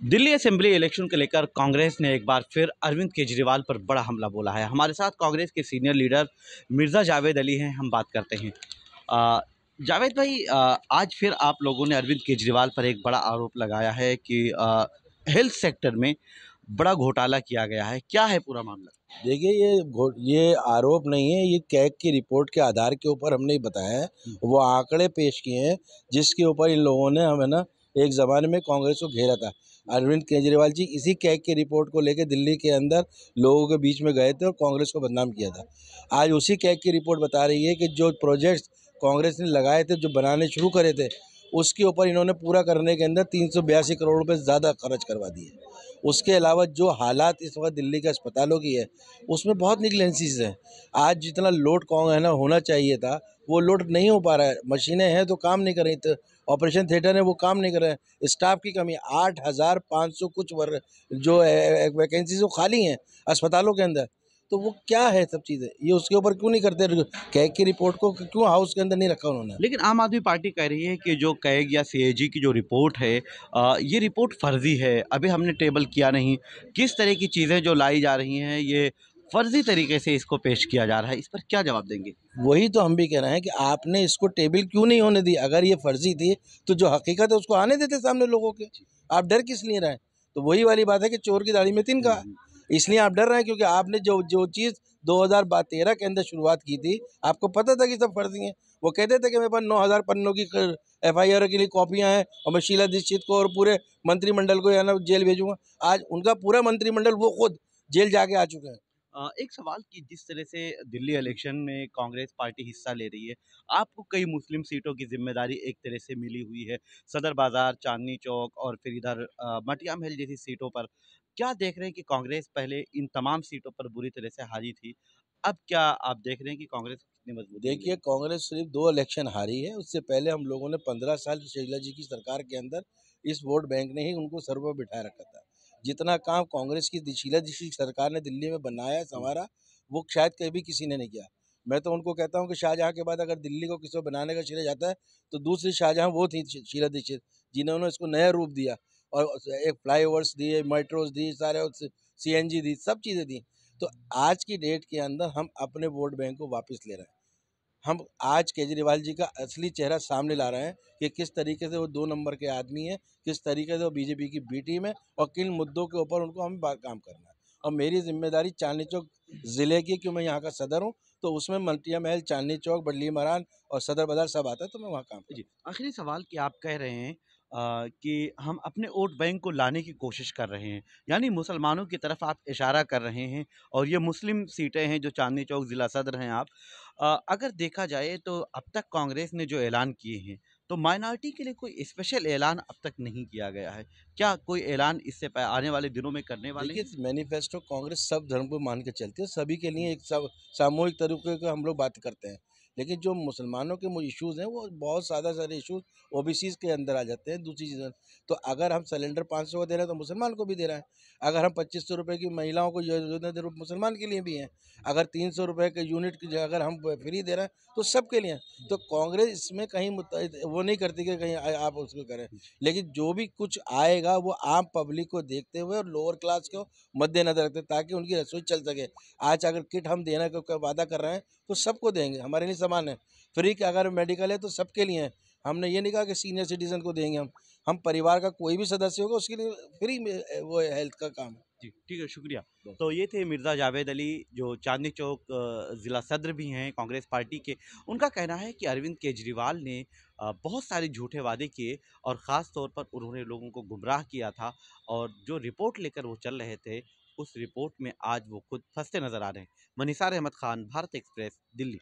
Delhi assembly election को लेकर कांग्रेस ने एक बार फिर अरविंद केजरीवाल पर बड़ा हमला बोला है। हमारे साथ कांग्रेस के सीनियर लीडर मिर्ज़ा जावेद अली हैं, हम बात करते हैं। जावेद भाई, आज फिर आप लोगों ने अरविंद केजरीवाल पर एक बड़ा आरोप लगाया है कि हेल्थ सेक्टर में बड़ा घोटाला किया गया है। क्या है पूरा मामला? देखिए, ये आरोप नहीं है, ये कैग की रिपोर्ट के आधार के ऊपर हमने बताया है। वो आंकड़े पेश किए हैं जिसके ऊपर इन लोगों ने हमें ना एक ज़माने में कांग्रेस को घेरा था। अरविंद केजरीवाल जी इसी कैग की रिपोर्ट को लेकर दिल्ली के अंदर लोगों के बीच में गए थे और कांग्रेस को बदनाम किया था। आज उसी कैग की रिपोर्ट बता रही है कि जो प्रोजेक्ट्स कांग्रेस ने लगाए थे, जो बनाने शुरू करे थे, उसके ऊपर इन्होंने पूरा करने के अंदर 382 करोड़ रुपए ज़्यादा खर्च करवा दिए। उसके अलावा जो हालात इस वक्त दिल्ली के अस्पतालों की है, उसमें बहुत निगलेंसीज हैं। आज जितना लोड है ना होना चाहिए था, वो लोड नहीं हो पा रहा है। मशीनें हैं तो काम नहीं कर रही, तो ऑपरेशन थिएटर है वो काम नहीं कर रहे हैं। स्टाफ की कमी, 8,500 कुछ वर्ग जो वैकेंसीज वो खाली हैं अस्पतालों के अंदर। तो वो क्या है सब चीज़ें, ये उसके ऊपर क्यों नहीं करते? कैग की रिपोर्ट को क्यों हाउस के अंदर नहीं रखा उन्होंने? लेकिन आम आदमी पार्टी कह रही है कि जो कैग या सीएजी की जो रिपोर्ट है, ये रिपोर्ट फर्जी है। अभी हमने टेबल किया नहीं। किस तरह की चीज़ें जो लाई जा रही हैं, ये फर्जी तरीके से इसको पेश किया जा रहा है। इस पर क्या जवाब देंगे? वही तो हम भी कह रहे हैं कि आपने इसको टेबल क्यों नहीं होने दी? अगर ये फर्जी थी तो जो हकीकत है उसको आने देते सामने लोगों के। आप डर किस लिए रहे हैं? तो वही वाली बात है कि चोर की दाढ़ी में तिनका। इसलिए आप डर रहे हैं क्योंकि आपने जो जो चीज़ 2013 के अंदर शुरुआत की थी, आपको पता था कि सब फर्जी हैं। वो कहते थे कि मेरे पास 9,000 पन्नों की FIR के लिए कॉपियां हैं और मैं शीला दीक्षित को और पूरे मंत्रिमंडल को या ना जेल भेजूंगा। आज उनका पूरा मंत्रिमंडल वो खुद जेल जाके आ चुके हैं। एक सवाल कि जिस तरह से दिल्ली इलेक्शन में कांग्रेस पार्टी हिस्सा ले रही है, आपको कई मुस्लिम सीटों की जिम्मेदारी एक तरह से मिली हुई है। सदर बाजार, चांदनी चौक और फिर इधर मटिया महल जैसी सीटों पर। क्या देख रहे हैं कि कांग्रेस पहले इन तमाम सीटों पर बुरी तरह से हारी थी। अब क्या आप देख रहे हैं कि कांग्रेस कितनी मजबूती मिली देखिए, है? कांग्रेस सिर्फ 2 इलेक्शन हारी है। उससे पहले हम लोगों ने 15 साल शीला जी की सरकार के अंदर इस वोट बैंक ने ही उनको सर पर बिठाए रखा था। जितना काम कांग्रेस की शीला जी की सरकार ने दिल्ली में बनाया संवारा, वो शायद कभी किसी ने नहीं किया। मैं तो उनको कहता हूँ कि शाहजहाँ के बाद अगर दिल्ली को किसी को बनाने का श्रेय जाता है तो दूसरी शाहजहाँ वो थी शीला दीक्षित, जिन्होंने इसको नया रूप दिया और एक फ्लाईओवर्स दिए, मेट्रोज दी, सारे CNG दी, सब चीज़ें दी। तो आज की डेट के अंदर हम अपने वोट बैंक को वापस ले रहे हैं। हम आज केजरीवाल जी का असली चेहरा सामने ला रहे हैं कि किस तरीके से वो 2 नंबर के आदमी हैं, किस तरीके से वो बीजेपी की बी टीम है और किन मुद्दों के ऊपर उनको हमें काम करना है। और मेरी जिम्मेदारी चांदनी चौक ज़िले की, क्यों मैं यहाँ का सदर हूँ, तो उसमें मल्टिया महल, चांदनी चौक, बडली मरान और सदर बाजार सब आता है, तो मैं वहाँ काम करता जी, आखिरी सवाल कि आप कह रहे हैं कि हम अपने वोट बैंक को लाने की कोशिश कर रहे हैं, यानी मुसलमानों की तरफ आप इशारा कर रहे हैं और ये मुस्लिम सीटें हैं जो चांदनी चौक ज़िला सदर हैं आप। अगर देखा जाए तो अब तक कांग्रेस ने जो ऐलान किए हैं, तो माइनॉरिटी के लिए कोई स्पेशल ऐलान अब तक नहीं किया गया है। क्या कोई ऐलान इससे आने वाले दिनों में करने हूँ। वाले हैं? देखिए, मैनिफेस्टो कांग्रेस सब धर्म को मान के चलती है, सभी के लिए एक सब सामूहिक तरीके का हम लोग बात करते हैं। लेकिन जो मुसलमानों के इश्यूज हैं, वो बहुत ज़्यादा सारे इश्यूज OBCs के अंदर आ जाते हैं। दूसरी चीज़, तो अगर हम सिलेंडर 500 का दे रहे हैं तो मुसलमान को भी दे रहे हैं। अगर हम 2500 रुपये की महिलाओं को योजना दे रहे हैं, मुसलमान के लिए भी हैं। अगर 300 रुपये के यूनिट की जगह अगर हम फ्री दे रहे हैं तो सबके लिए हैं। तो कांग्रेस इसमें कहीं वो नहीं करती कि कहीं आप उसको करें। लेकिन जो भी कुछ आएगा वो आम पब्लिक को देखते हुए और लोअर क्लास को मद्देनजर रखते, ताकि उनकी रसोई चल सके। आज अगर किट हम देने का वादा कर रहे हैं तो सबको देंगे, हमारे लिए सामान है। फ्री का अगर मेडिकल है तो सबके लिए है। हमने ये नहीं कहा कि सीनियर सिटीजन को देंगे हम परिवार का कोई भी सदस्य होगा उसके लिए फ्री में वो हेल्थ का काम है। जी, ठीक है, शुक्रिया। तो ये थे मिर्ज़ा जावेद अली, जो चांदनी चौक ज़िला सदर भी हैं कांग्रेस पार्टी के। उनका कहना है कि अरविंद केजरीवाल ने बहुत सारे झूठे वादे किए और ख़ास तौर पर उन्होंने लोगों को गुमराह किया था और जो रिपोर्ट लेकर वो चल रहे थे, उस रिपोर्ट में आज वो खुद फँसते नज़र आ रहे हैं। मनीषा अहमद खान, भारत एक्सप्रेस, दिल्ली।